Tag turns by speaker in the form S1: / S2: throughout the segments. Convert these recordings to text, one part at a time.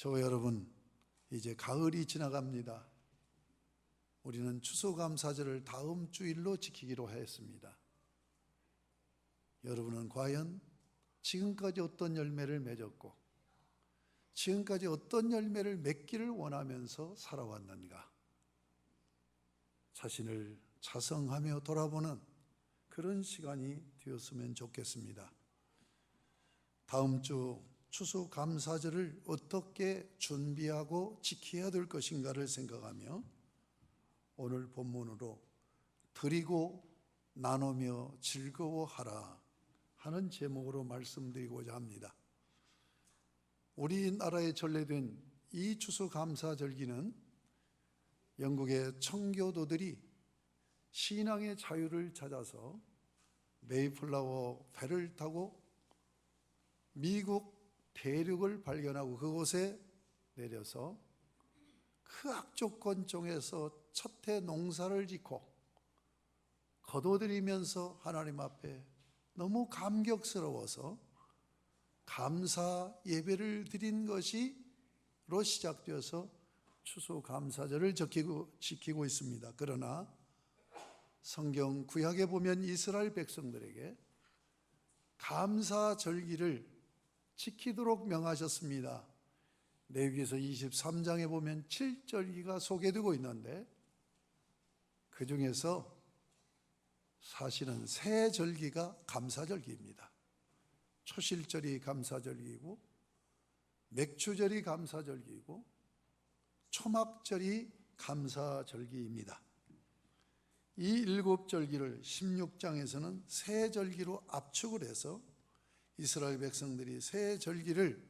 S1: 저와 여러분, 이제 가을이 지나갑니다. 우리는 추수감사절을 다음 주일로 지키기로 했습니다. 여러분은 과연 지금까지 어떤 열매를 맺었고 지금까지 어떤 열매를 맺기를 원하면서 살아왔는가? 자신을 자성하며 돌아보는 그런 시간이 되었으면 좋겠습니다. 다음 주 추수감사절을 어떻게 준비하고 지켜야 될 것인가를 생각하며 오늘 본문으로 드리고 나누며 즐거워하라 하는 제목으로 말씀드리고자 합니다. 우리나라에 전래된 이 추수감사절기는 영국의 청교도들이 신앙의 자유를 찾아서 메이플라워 배를 타고 미국 대륙을 발견하고 그곳에 내려서 그 악조건 중에서 첫해 농사를 짓고 거둬들이면서 하나님 앞에 너무 감격스러워서 감사 예배를 드린 것이로 시작되어서 추수감사절을 지키고 있습니다. 그러나 성경 구약에 보면 이스라엘 백성들에게 감사절기를 지키도록 명하셨습니다. 레위기서 23장에 보면 7절기가 소개되고 있는데 그 중에서 사실은 세 절기가 감사절기입니다. 초실절이 감사절기이고 맥추절이 감사절기이고 초막절이 감사절기입니다. 이 일곱 절기를 16장에서는 세 절기로 압축을 해서 이스라엘 백성들이 세 절기를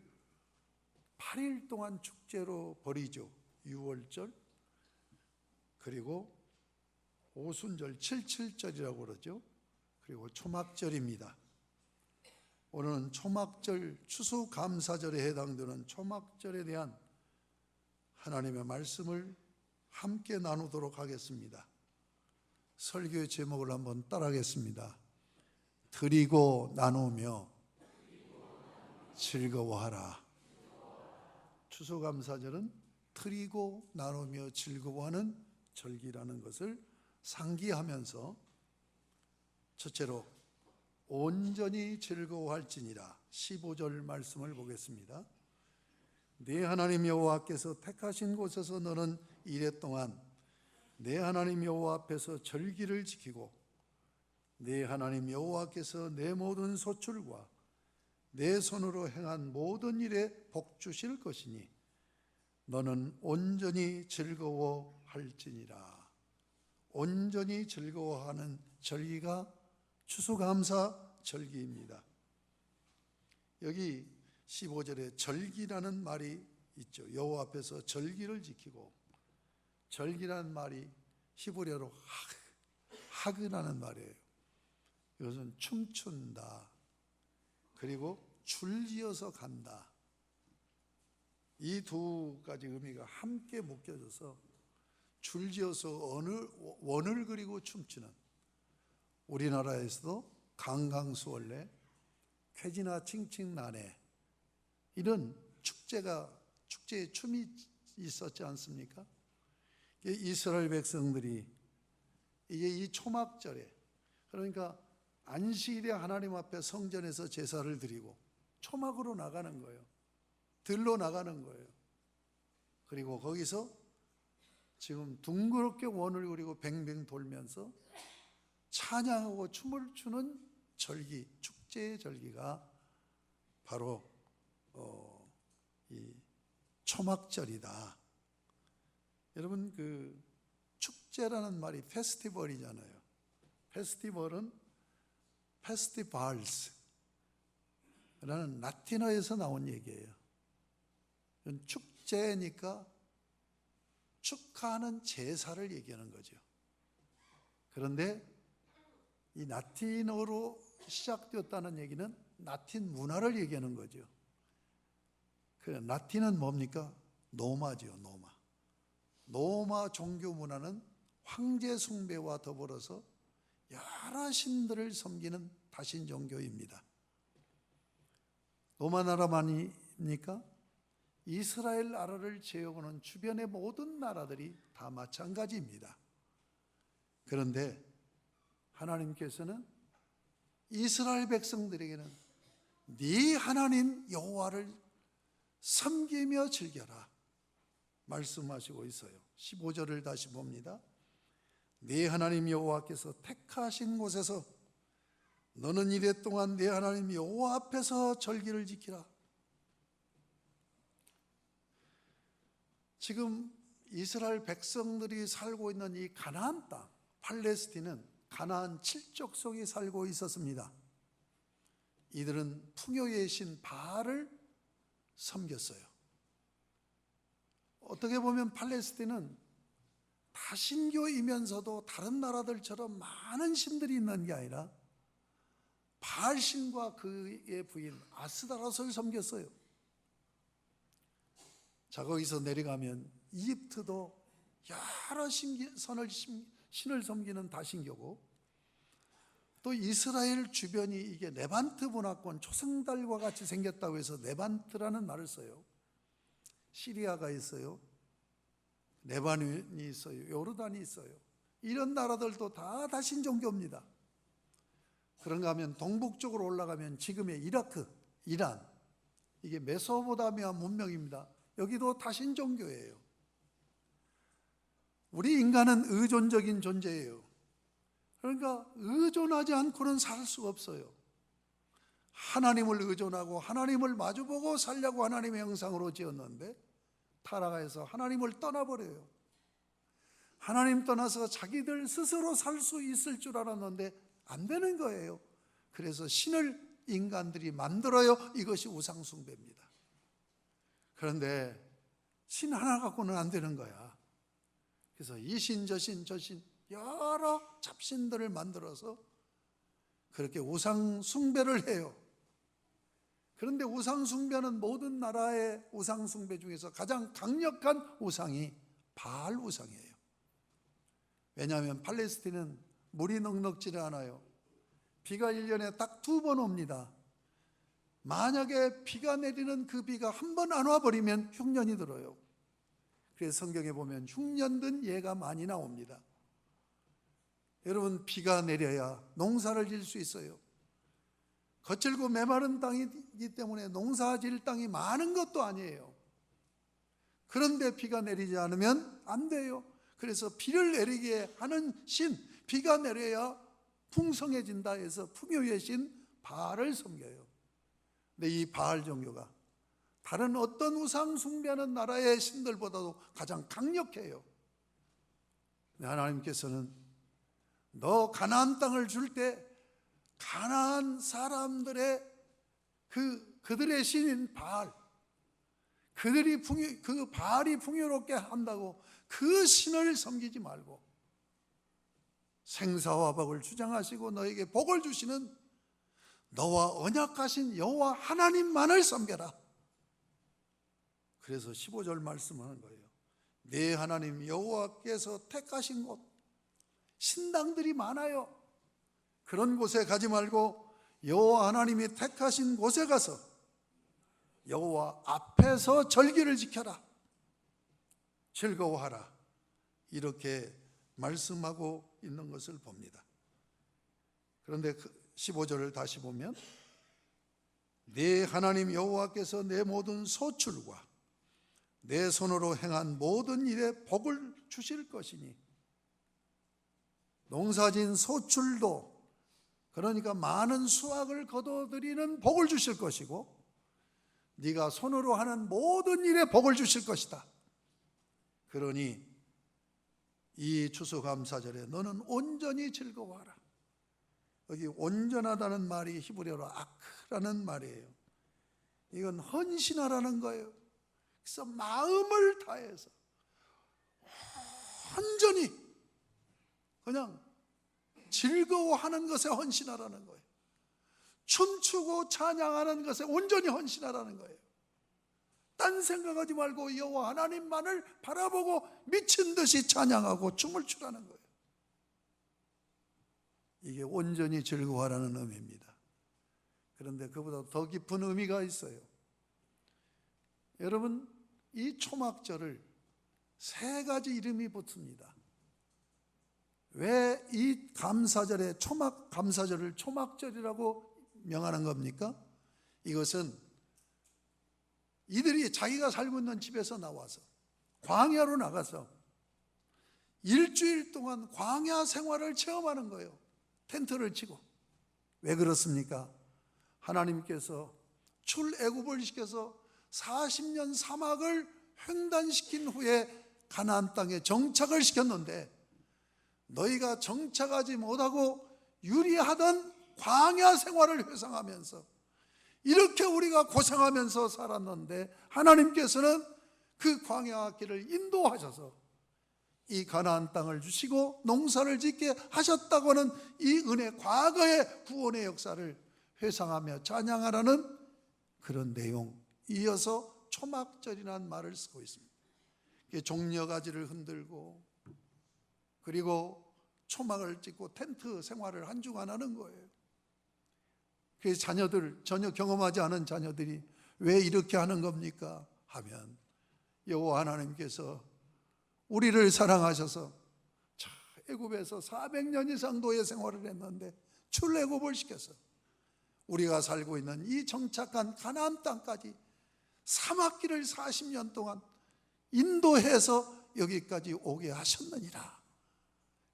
S1: 8일 동안 축제로 벌이죠. 유월절, 그리고 오순절 77절이라고 그러죠. 그리고 초막절입니다. 오늘은 초막절 추수감사절에 해당되는 초막절에 대한 하나님의 말씀을 함께 나누도록 하겠습니다. 설교의 제목을 한번 따라하겠습니다. 드리고 나누며 즐거워하라. 추수감사절은 드리고 나누며 즐거워하는 절기라는 것을 상기하면서 첫째로 온전히 즐거워할지니라 15절 말씀을 보겠습니다. 네 하나님 여호와께서 택하신 곳에서 너는 이랫동안 네 하나님 여호와 앞에서 절기를 지키고 네 하나님 여호와께서 내 모든 소출과 내 손으로 행한 모든 일에 복 주실 것이니 너는 온전히 즐거워할지니라. 온전히 즐거워하는 절기가 추수감사 절기입니다. 여기 15절에 절기라는 말이 있죠. 여호와 앞에서 절기를 지키고, 절기라는 말이 히브리어로 하그라는 말이에요. 이것은 춤춘다, 그리고 줄지어서 간다. 이 두 가지 의미가 함께 묶여져서 줄지어서 원을 그리고 춤추는, 우리나라에서도 강강수월래, 쾌지나 칭칭난해 이런 축제의 춤이 있었지 않습니까? 이스라엘 백성들이 이제 이 초막절에, 그러니까 안식일에 하나님 앞에 성전에서 제사를 드리고 초막으로 나가는 거예요. 들로 나가는 거예요. 그리고 거기서 지금 둥그렇게 원을 그리고 뱅뱅 돌면서 찬양하고 춤을 추는 절기, 축제의 절기가 바로 이 초막절이다. 여러분, 그 축제라는 말이 페스티벌이잖아요. 페스티벌은 페스티벌스 라는 라틴어에서 나온 얘기예요. 축제니까 축하하는 제사를 얘기하는 거죠. 그런데 이 라틴어로 시작되었다는 얘기는 라틴 문화를 얘기하는 거죠. 그 라틴은 뭡니까? 노마죠, 노마. 노마 종교 문화는 황제 숭배와 더불어서 여러 신들을 섬기는 다신 종교입니다. 로마 나라만이니까 이스라엘 나라를 제외하고는 주변의 모든 나라들이 다 마찬가지입니다. 그런데 하나님께서는 이스라엘 백성들에게는 네 하나님 여호와를 섬기며 즐겨라 말씀하시고 있어요. 15절을 다시 봅니다. 네 하나님 여호와께서 택하신 곳에서 너는 이래 동안 네 하나님 여호와 앞에서 절기를 지키라. 지금 이스라엘 백성들이 살고 있는 이 가나안 땅, 팔레스틴은 가나안 7족속이 살고 있었습니다. 이들은 풍요의 신 바알을 섬겼어요. 어떻게 보면 팔레스틴은 다신교이면서도 다른 나라들처럼 많은 신들이 있는 게 아니라 바알 신과 그의 부인 아스다롯을 섬겼어요. 자, 거기서 내려가면 이집트도 여러 신을 섬기는 다신교고, 또 이스라엘 주변이 이게 레반트 문화권, 초승달과 같이 생겼다고 해서 레반트라는 말을 써요. 시리아가 있어요, 레바논이 있어요, 요르단이 있어요. 이런 나라들도 다 다신 종교입니다. 그런가 하면 동북쪽으로 올라가면 지금의 이라크, 이란, 이게 메소포타미아 문명입니다. 여기도 다신 종교예요. 우리 인간은 의존적인 존재예요. 그러니까 의존하지 않고는 살 수가 없어요. 하나님을 의존하고 하나님을 마주보고 살려고 하나님의 형상으로 지었는데 타락해서 하나님을 떠나버려요. 하나님 떠나서 자기들 스스로 살 수 있을 줄 알았는데 안 되는 거예요. 그래서 신을 인간들이 만들어요. 이것이 우상숭배입니다. 그런데 신 하나 갖고는 안 되는 거야. 그래서 이 신, 저 신, 저 신, 여러 잡신들을 만들어서 그렇게 우상숭배를 해요. 그런데 우상숭배는 모든 나라의 우상숭배 중에서 가장 강력한 우상이 바알 우상이에요. 왜냐하면 팔레스틴은 물이 넉넉지를 않아요. 비가 1년에 딱 2번 옵니다. 만약에 비가 내리는 그 비가 한 번 안 와버리면 흉년이 들어요. 그래서 성경에 보면 흉년 든 예가 많이 나옵니다. 여러분, 비가 내려야 농사를 지을 수 있어요. 거칠고 메마른 땅이기 때문에 농사 지을 땅이 많은 것도 아니에요. 그런데 비가 내리지 않으면 안 돼요. 그래서 비를 내리게 하는 신, 비가 내려야 풍성해진다 해서 풍요의 신 바알을 섬겨요. 근데 이 바알 종교가 다른 어떤 우상 숭배하는 나라의 신들보다도 가장 강력해요. 하나님께서는 너 가나안 땅을 줄 때 가나안 사람들의 그들의 신인 바알, 그들이 그 바알이 풍요롭게 한다고 그 신을 섬기지 말고 생사와 복을 주장하시고 너에게 복을 주시는 너와 언약하신 여호와 하나님만을 섬겨라. 그래서 15절 말씀하는 거예요. 네 하나님 여호와께서 택하신 곳, 신당들이 많아요. 그런 곳에 가지 말고 여호와 하나님이 택하신 곳에 가서 여호와 앞에서 절기를 지켜라, 즐거워하라, 이렇게 말씀하고 있는 것을 봅니다. 그런데 15절을 다시 보면 네 하나님 여호와께서 내 모든 소출과 내 손으로 행한 모든 일에 복을 주실 것이니, 농사진 소출도, 그러니까 많은 수확을 거둬들이는 복을 주실 것이고 네가 손으로 하는 모든 일에 복을 주실 것이다. 그러니 이 추수감사절에 너는 온전히 즐거워하라. 여기 온전하다는 말이 히브리어로 아크라는 말이에요. 이건 헌신하라는 거예요. 그래서 마음을 다해서 온전히 그냥 즐거워하는 것에 헌신하라는 거예요. 춤추고 찬양하는 것에 온전히 헌신하라는 거예요. 딴 생각하지 말고 여호와 하나님만을 바라보고 미친 듯이 찬양하고 춤을 추라는 거예요. 이게 온전히 즐거워하라는 의미입니다. 그런데 그보다 더 깊은 의미가 있어요. 여러분, 이 초막절을 세 가지 이름이 붙습니다. 왜 이 감사절에 감사절을 초막절이라고 명하는 겁니까? 이것은 이들이 자기가 살고 있는 집에서 나와서 광야로 나가서 일주일 동안 광야 생활을 체험하는 거예요. 텐트를 치고. 왜 그렇습니까? 하나님께서 출애굽을 시켜서 40년 사막을 횡단시킨 후에 가나안 땅에 정착을 시켰는데, 너희가 정착하지 못하고 유리하던 광야 생활을 회상하면서 이렇게 우리가 고생하면서 살았는데, 하나님께서는 그 광야 길을 인도하셔서 이 가나안 땅을 주시고 농사를 짓게 하셨다고 하는 이 은혜, 과거의 구원의 역사를 회상하며 찬양하라는 그런 내용, 이어서 초막절이라는 말을 쓰고 있습니다. 종려가지를 흔들고 그리고 초막을 찍고 텐트 생활을 한 주간 하는 거예요. 그 자녀들, 전혀 경험하지 않은 자녀들이 왜 이렇게 하는 겁니까? 하면 여호와 하나님께서 우리를 사랑하셔서 애굽에서 400년 이상 노예 생활을 했는데 출애굽을 시켜서 우리가 살고 있는 이 정착한 가나안 땅까지 사막길을 40년 동안 인도해서 여기까지 오게 하셨느니라.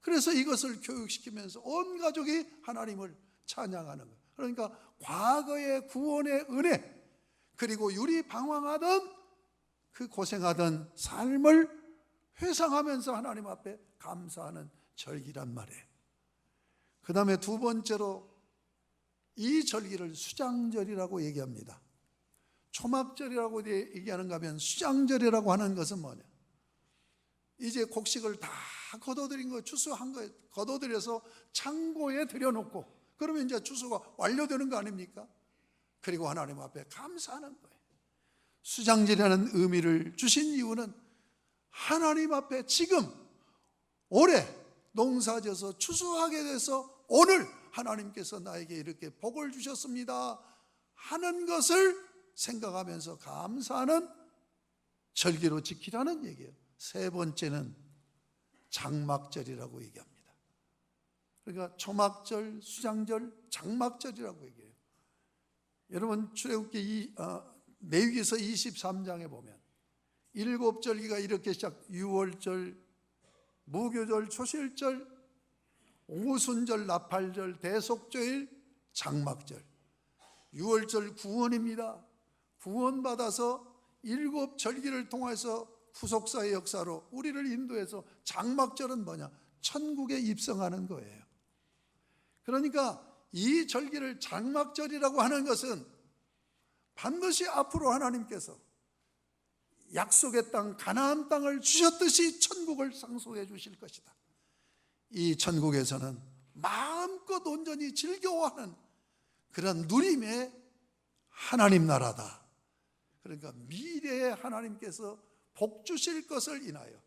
S1: 그래서 이것을 교육시키면서 온 가족이 하나님을 찬양하는 거예요. 그러니까 과거의 구원의 은혜, 그리고 유리방황하던 그 고생하던 삶을 회상하면서 하나님 앞에 감사하는 절기란 말이에요. 그 다음에 두 번째로 이 절기를 수장절이라고 얘기합니다. 초막절이라고 얘기하는가 하면 수장절이라고 하는 것은 뭐냐? 이제 곡식을 다 걷어들인 거, 추수한 거 걷어들여서 창고에 들여놓고, 그러면 이제 추수가 완료되는 거 아닙니까? 그리고 하나님 앞에 감사하는 거예요. 수장절이라는 의미를 주신 이유는 하나님 앞에 지금 올해 농사져서 추수하게 돼서 오늘 하나님께서 나에게 이렇게 복을 주셨습니다 하는 것을 생각하면서 감사하는 절기로 지키라는 얘기예요. 세 번째는 장막절이라고 얘기합니다. 그러니까 초막절, 수장절, 장막절이라고 얘기해요. 여러분 출애굽기 레위기서 23장에 보면 일곱 절기가 이렇게 유월절, 무교절, 초실절, 오순절, 나팔절, 대속절, 장막절. 유월절 구원입니다. 구원받아서 일곱 절기를 통해서 후속사의 역사로 우리를 인도해서, 장막절은 뭐냐? 천국에 입성하는 거예요. 그러니까 이 절기를 장막절이라고 하는 것은 반드시 앞으로 하나님께서 약속의 땅 가나안 땅을 주셨듯이 천국을 상속해 주실 것이다. 이 천국에서는 마음껏 온전히 즐거워하는 그런 누림의 하나님 나라다. 그러니까 미래에 하나님께서 복 주실 것을 인하여,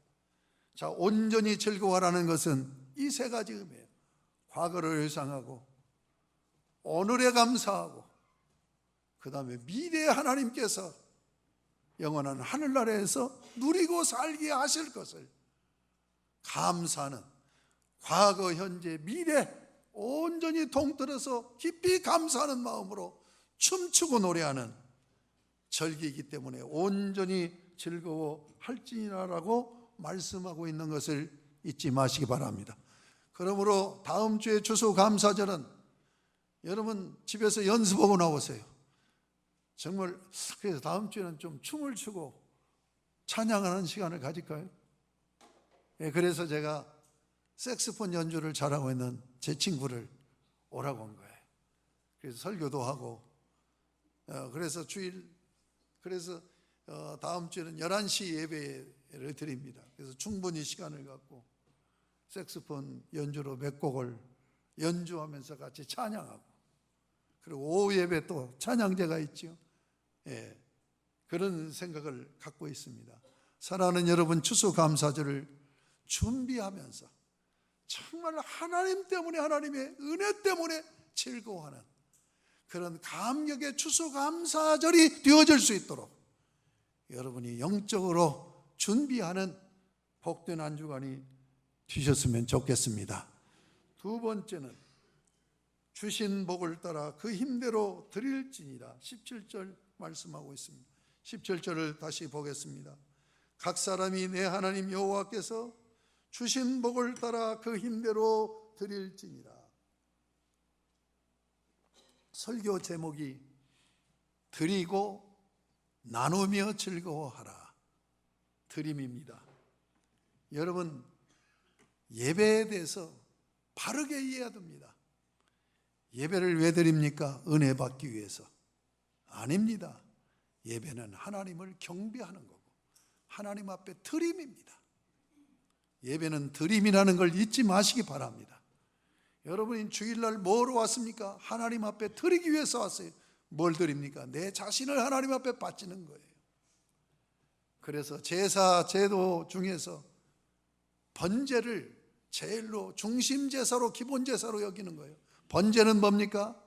S1: 자, 온전히 즐거워하라는 것은 이 세 가지 의미예요. 과거를 회상하고 오늘에 감사하고, 그 다음에 미래에 하나님께서 영원한 하늘나라에서 누리고 살게 하실 것을 감사하는, 과거, 현재, 미래 온전히 통틀어서 깊이 감사하는 마음으로 춤추고 노래하는 절기이기 때문에 온전히 즐거워할지니라라고 말씀하고 있는 것을 잊지 마시기 바랍니다. 그러므로 다음 주에 추수감사절은 여러분 집에서 연습하고 나오세요. 정말. 그래서 다음 주에는 좀 춤을 추고 찬양하는 시간을 가질까요? 그래서 제가 색스폰 연주를 잘하고 있는 제 친구를 오라고 한 거예요. 그래서 설교도 하고, 그래서 다음 주에는 11시 예배를 드립니다. 그래서 충분히 시간을 갖고 색스폰 연주로 몇 곡을 연주하면서 같이 찬양하고, 그리고 오후 예배 또 찬양제가 있죠. 그런 생각을 갖고 있습니다. 사랑하는 여러분, 추수감사절을 준비하면서 정말 하나님 때문에, 하나님의 은혜 때문에 즐거워하는 그런 감격의 추수감사절이 되어질 수 있도록 여러분이 영적으로 준비하는 복된 한 주간이 되셨으면 좋겠습니다. 두 번째는 주신 복을 따라 그 힘대로 드릴지니라. 17절 말씀하고 있습니다. 17절을 다시 보겠습니다. 각 사람이 내 하나님 여호와께서 주신 복을 따라 그 힘대로 드릴지니라. 설교 제목이 드리고 나누며 즐거워하라. 드림입니다. 여러분, 예배에 대해서 바르게 이해해야 됩니다. 예배를 왜 드립니까? 은혜 받기 위해서. 아닙니다. 예배는 하나님을 경배하는 거고 하나님 앞에 드림입니다. 예배는 드림이라는 걸 잊지 마시기 바랍니다. 여러분이 주일날 뭐로 왔습니까? 하나님 앞에 드리기 위해서 왔어요. 뭘 드립니까? 내 자신을 하나님 앞에 바치는 거예요. 그래서 제사 제도 중에서 번제를 제일로 중심 제사로, 기본 제사로 여기는 거예요. 번제는 뭡니까?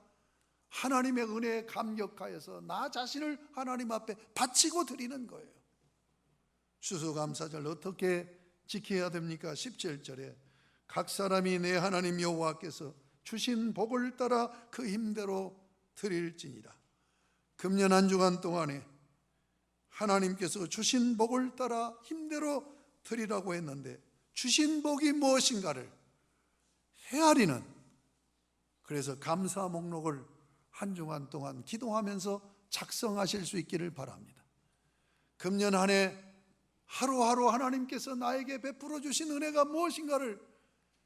S1: 하나님의 은혜에 감격하여서 나 자신을 하나님 앞에 바치고 드리는 거예요. 추수감사절 어떻게 지켜야 됩니까? 17절에 각 사람이 내 하나님 여호와께서 주신 복을 따라 그 힘대로 드릴지니라. 금년 한 주간 동안에 하나님께서 주신 복을 따라 힘대로 드리라고 했는데 주신 복이 무엇인가를 헤아리는, 그래서 감사 목록을 한 주간 동안 기도하면서 작성하실 수 있기를 바랍니다. 금년 한 해 하루하루 하나님께서 나에게 베풀어 주신 은혜가 무엇인가를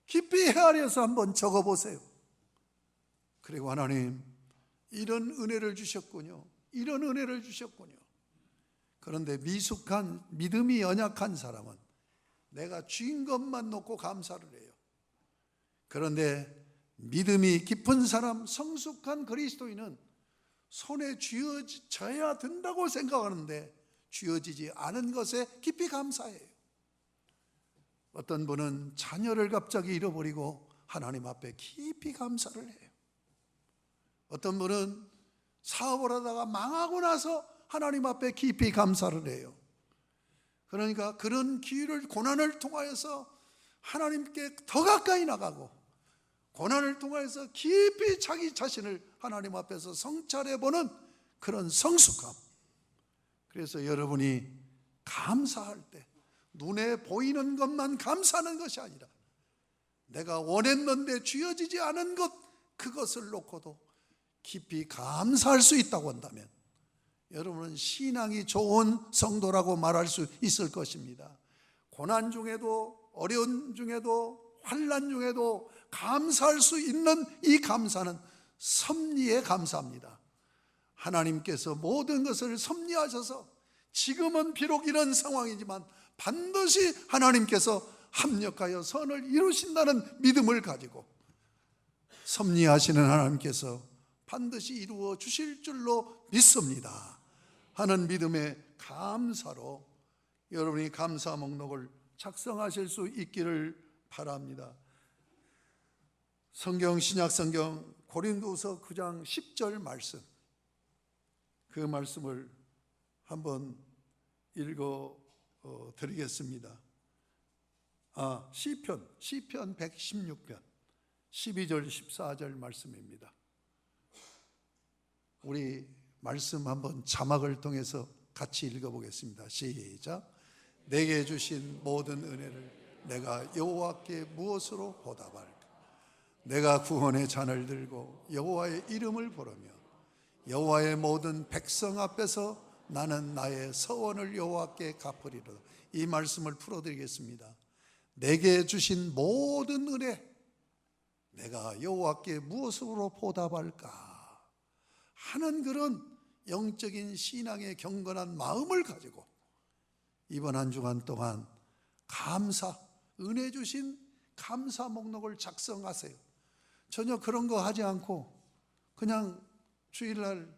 S1: 깊이 헤아려서 한번 적어보세요. 그리고 하나님, 이런 은혜를 주셨군요. 이런 은혜를 주셨군요. 그런데 미숙한, 믿음이 연약한 사람은 내가 쥔 것만 놓고 감사를 해요. 그런데 믿음이 깊은 사람, 성숙한 그리스도인은 손에 쥐어져야 된다고 생각하는데 쥐어지지 않은 것에 깊이 감사해요. 어떤 분은 자녀를 갑자기 잃어버리고 하나님 앞에 깊이 감사를 해요. 어떤 분은 사업을 하다가 망하고 나서 하나님 앞에 깊이 감사를 해요. 그러니까 그런 기회를, 고난을 통하여서 하나님께 더 가까이 나가고 고난을 통하여서 깊이 자기 자신을 하나님 앞에서 성찰해보는 그런 성숙함. 그래서 여러분이 감사할 때 눈에 보이는 것만 감사하는 것이 아니라 내가 원했는데 쥐어지지 않은 것, 그것을 놓고도 깊이 감사할 수 있다고 한다면 여러분은 신앙이 좋은 성도라고 말할 수 있을 것입니다. 고난 중에도, 어려운 중에도, 환난 중에도 감사할 수 있는 이 감사는 섭리의 감사입니다. 하나님께서 모든 것을 섭리하셔서 지금은 비록 이런 상황이지만 반드시 하나님께서 합력하여 선을 이루신다는 믿음을 가지고 섭리하시는 하나님께서 반드시 이루어 주실 줄로 믿습니다 하는 믿음의 감사로 여러분이 감사 목록을 작성하실 수 있기를 바랍니다. 성경, 신약 성경 고린도후서 9장 10절 말씀, 그 말씀을 한번 읽어 드리겠습니다. 시편 116편 12절 14절 말씀입니다. 우리 말씀 한번 자막을 통해서 같이 읽어보겠습니다. 시작. 내게 주신 모든 은혜를 내가 여호와께 무엇으로 보답할까? 내가 구원의 잔을 들고 여호와의 이름을 부르며 여호와의 모든 백성 앞에서 나는 나의 서원을 여호와께 갚으리로다. 이 말씀을 풀어드리겠습니다. 내게 주신 모든 은혜 내가 여호와께 무엇으로 보답할까 하는 그런 영적인 신앙의 경건한 마음을 가지고 이번 한 주간 동안 감사, 은혜 주신 감사 목록을 작성하세요. 전혀 그런 거 하지 않고 그냥 주일날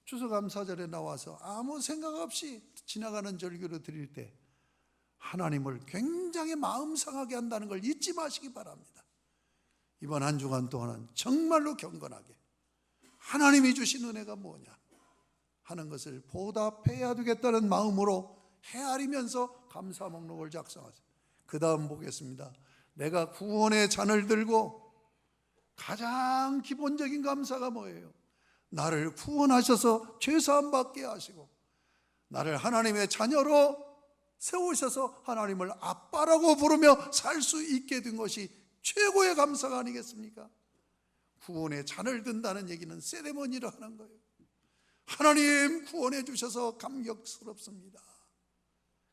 S1: 추수감사절에 나와서 아무 생각 없이 지나가는 절기로 드릴 때 하나님을 굉장히 마음 상하게 한다는 걸 잊지 마시기 바랍니다. 이번 한 주간 동안은 정말로 경건하게 하나님이 주신 은혜가 뭐냐, 하는 것을 보답해야 되겠다는 마음으로 헤아리면서 감사 목록을 작성하세요. 그 다음 보겠습니다. 내가 구원의 잔을 들고 가장 기본적인 감사가 뭐예요? 나를 구원하셔서 죄사함 받게 하시고 나를 하나님의 자녀로 세우셔서 하나님을 아빠라고 부르며 살 수 있게 된 것이 최고의 감사가 아니겠습니까? 구원의 잔을 든다는 얘기는 세레머니를 하는 거예요. 하나님 구원해 주셔서 감격스럽습니다.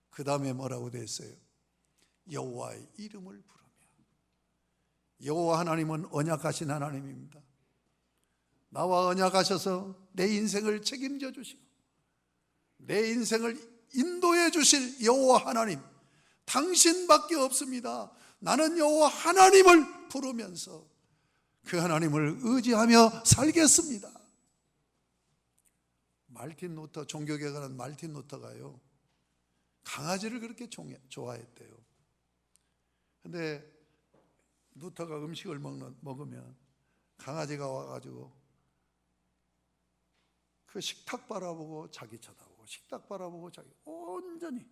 S1: 그 다음에 뭐라고 됐어요? 여호와의 이름을 부르며. 여호와 하나님은 언약하신 하나님입니다. 나와 언약하셔서 내 인생을 책임져 주시고 내 인생을 인도해 주실 여호와 하나님, 당신밖에 없습니다. 나는 여호와 하나님을 부르면서 그 하나님을 의지하며 살겠습니다. 말틴 루터, 종교계 가는 말틴 루터가요, 강아지를 그렇게 좋아했대요. 근데 루터가 음식을 먹으면 강아지가 와가지고 그 식탁 바라보고 자기 쳐다보고 식탁 바라보고 자기 온전히,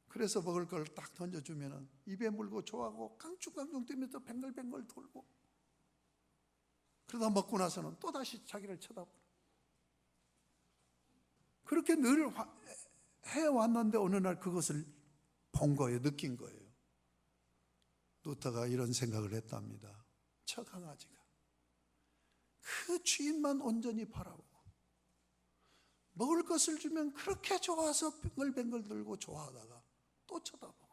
S1: 그래서 먹을 걸 딱 던져주면 입에 물고 좋아하고 깡충깡충 뛰면서 뱅글뱅글 돌고, 그러다 먹고 나서는 또다시 자기를 쳐다보고, 그렇게 늘 해왔는데 어느 날 그것을 본 거예요. 느낀 거예요. 루터가 이런 생각을 했답니다. 저 강아지가 그 주인만 온전히 바라보고 먹을 것을 주면 그렇게 좋아서 뱅글뱅글 들고 좋아하다가 또 쳐다보고,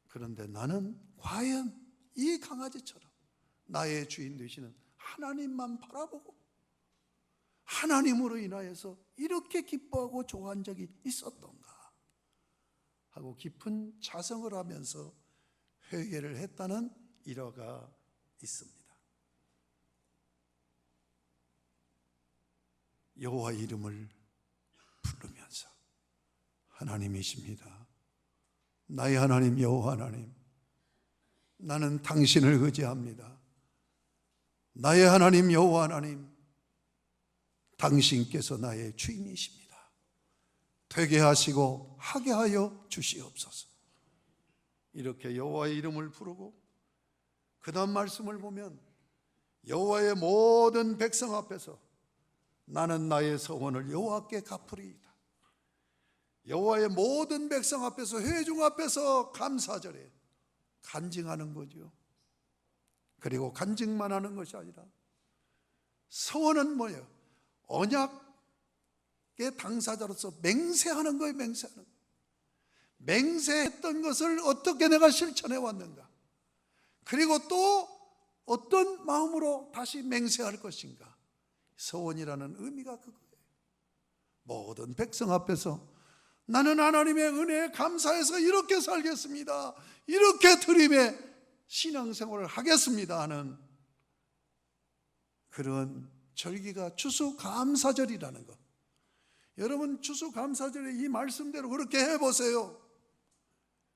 S1: 그런데 나는 과연 이 강아지처럼 나의 주인 되시는 하나님만 바라보고 하나님으로 인하여서 이렇게 기뻐하고 좋아한 적이 있었던가 하고 깊은 자성을 하면서 회개를 했다는 일화가 있습니다. 여호와 이름을 부르면서 하나님이십니다. 나의 하나님 여호와 하나님, 나는 당신을 의지합니다. 나의 하나님 여호와 하나님, 당신께서 나의 주인이십니다. 되게 하시고 하게 하여 주시옵소서. 이렇게 여호와의 이름을 부르고 그 다음 말씀을 보면 여호와의 모든 백성 앞에서 나는 나의 서원을 여호와께 갚으리이다. 여호와의 모든 백성 앞에서, 회중 앞에서 감사절에 간증하는 거죠. 그리고 간증만 하는 것이 아니라 서원은 뭐예요? 언약의 당사자로서 맹세하는 거예요. 맹세하는 거예요. 맹세했던 것을 어떻게 내가 실천해 왔는가, 그리고 또 어떤 마음으로 다시 맹세할 것인가. 서원이라는 의미가 그거예요. 모든 백성 앞에서 나는 하나님의 은혜에 감사해서 이렇게 살겠습니다, 이렇게 드림의 신앙생활을 하겠습니다 하는 그런 절기가 추수감사절이라는 것. 여러분 추수감사절에 이 말씀대로 그렇게 해보세요.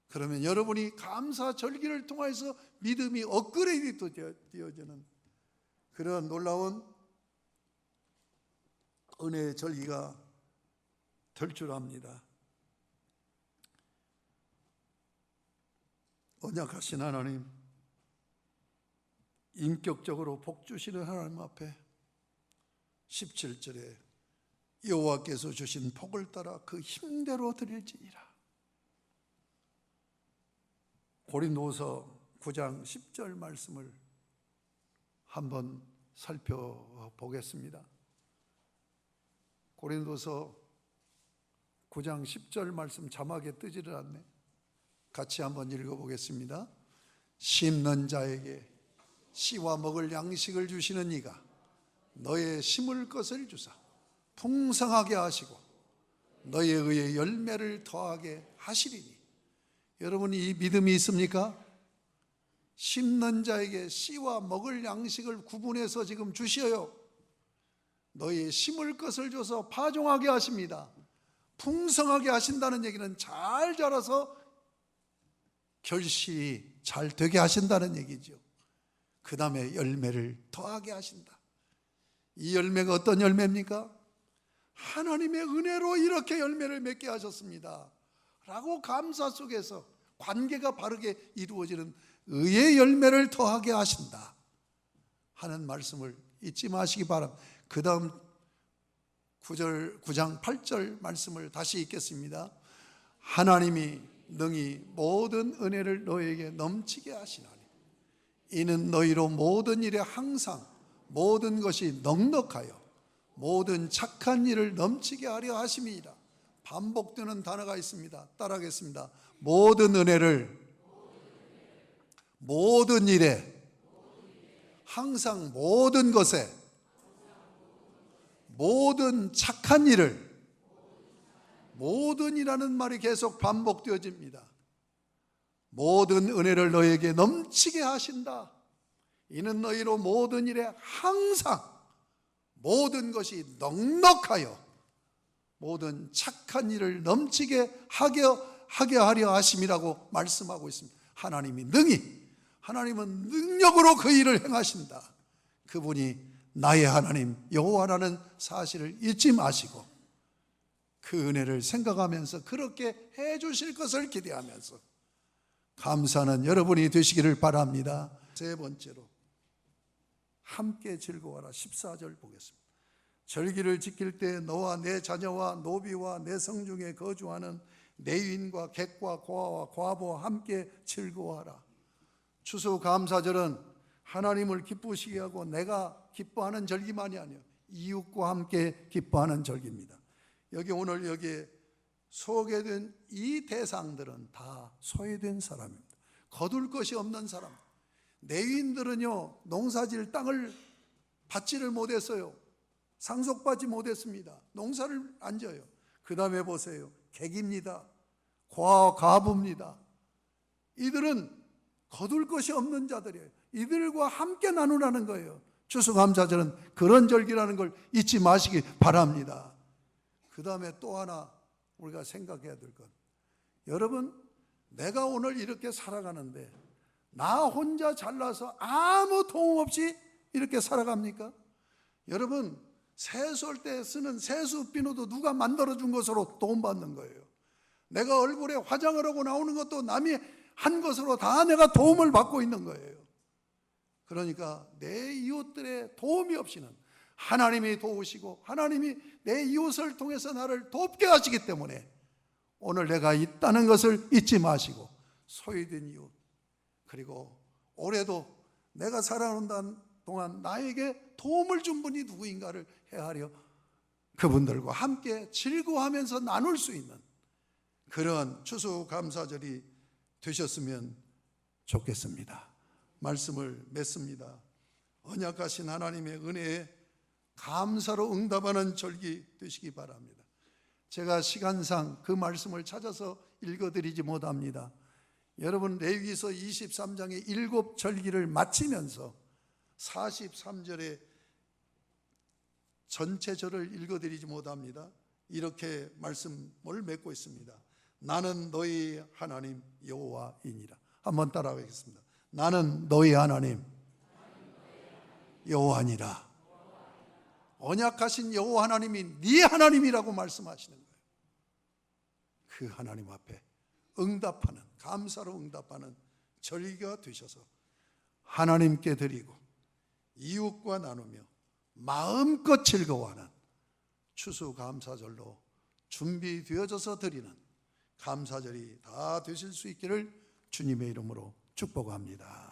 S1: 그러면 여러분이 감사절기를 통해서 믿음이 업그레이드 되어지는 그런 놀라운 은혜의 절기가 될 줄 압니다. 언약하신 하나님, 인격적으로 복 주시는 하나님 앞에 17절에 여호와께서 주신 복을 따라 그 힘대로 드릴지니라. 고린도서 9장 10절 말씀을 한번 살펴보겠습니다. 고린도서 9장 10절 말씀 자막에 뜨지를 않네. 같이 한번 읽어보겠습니다. 심는 자에게 씨와 먹을 양식을 주시는 이가 너의 심을 것을 주사 풍성하게 하시고 너의 의의 열매를 더하게 하시리니. 여러분 이 믿음이 있습니까? 심는 자에게 씨와 먹을 양식을 구분해서 지금 주셔요. 너의 심을 것을 줘서 파종하게 하십니다. 풍성하게 하신다는 얘기는 잘 자라서 결실이 잘 되게 하신다는 얘기죠. 그 다음에 열매를 더하게 하신다. 이 열매가 어떤 열매입니까? 하나님의 은혜로 이렇게 열매를 맺게 하셨습니다 라고 감사 속에서 관계가 바르게 이루어지는 의의 열매를 더하게 하신다 하는 말씀을 잊지 마시기 바랍니다. 그 다음 9장 8절 말씀을 다시 읽겠습니다. 하나님이 능히 모든 은혜를 너에게 넘치게 하시나니 이는 너희로 모든 일에 항상 모든 것이 넉넉하여 모든 착한 일을 넘치게 하려 하심이니라. 반복되는 단어가 있습니다. 따라하겠습니다. 모든 은혜를 모든 일에 항상 모든 것에 모든 착한 일을 모든이라는 말이 계속 반복되어집니다. 모든 은혜를 너에게 넘치게 하신다. 이는 너희로 모든 일에 항상 모든 것이 넉넉하여 모든 착한 일을 넘치게 하게 하려 하심이라고 말씀하고 있습니다. 하나님이 능히, 하나님은 능력으로 그 일을 행하신다. 그분이 나의 하나님 여호와라는 사실을 잊지 마시고 그 은혜를 생각하면서 그렇게 해 주실 것을 기대하면서 감사하는 여러분이 되시기를 바랍니다. 세 번째로 함께 즐거워하라. 14절 보겠습니다. 절기를 지킬 때 너와 내 자녀와 노비와 내 성중에 거주하는 내인과 객과 고아와 과부와 함께 즐거워하라. 추수감사절은 하나님을 기쁘시게 하고 내가 기뻐하는 절기만이 아니에요. 이웃과 함께 기뻐하는 절기입니다. 오늘 여기에 소개된 이 대상들은 다 소외된 사람입니다. 거둘 것이 없는 사람. 내인들은요 농사질 땅을 받지를 못했어요. 상속받지 못했습니다. 농사를 안 져요. 그 다음에 보세요. 객입니다. 고아와 과부입니다. 이들은 거둘 것이 없는 자들이에요. 이들과 함께 나누라는 거예요. 추수감사절은 그런 절기라는 걸 잊지 마시기 바랍니다. 그 다음에 또 하나 우리가 생각해야 될 것, 여러분 내가 오늘 이렇게 살아가는데 나 혼자 잘나서 아무 도움 없이 이렇게 살아갑니까? 여러분 세수할 때 쓰는 세수 비누도 누가 만들어준 것으로 도움받는 거예요. 내가 얼굴에 화장을 하고 나오는 것도 남이 한 것으로 다 내가 도움을 받고 있는 거예요. 그러니까 내 이웃들의 도움이 없이는 하나님이 도우시고 하나님이 내 이웃을 통해서 나를 돕게 하시기 때문에 오늘 내가 있다는 것을 잊지 마시고 소외된 이웃, 그리고 올해도 내가 살아오는 동안 나에게 도움을 준 분이 누구인가를 헤아려 그분들과 함께 즐거워하면서 나눌 수 있는 그런 추수감사절이 되셨으면 좋겠습니다. 말씀을 맺습니다. 언약하신 하나님의 은혜에 감사로 응답하는 절기 되시기 바랍니다. 제가 시간상 그 말씀을 찾아서 읽어드리지 못합니다. 여러분 레위기서 23장의 7절기를 마치면서 43절에 전체 절을 읽어드리지 못합니다. 이렇게 말씀을 맺고 있습니다. 나는 너희 하나님 여호와이니라. 한번 따라하겠습니다. 나는 너희 하나님 여호와니라. 언약하신 여호와 하나님이 네 하나님이라고 말씀하시는 거예요. 그 하나님 앞에 응답하는, 감사로 응답하는 절기가 되셔서 하나님께 드리고 이웃과 나누며 마음껏 즐거워하는 추수감사절로 준비되어져서 드리는 감사절이 다 되실 수 있기를 주님의 이름으로 축복합니다.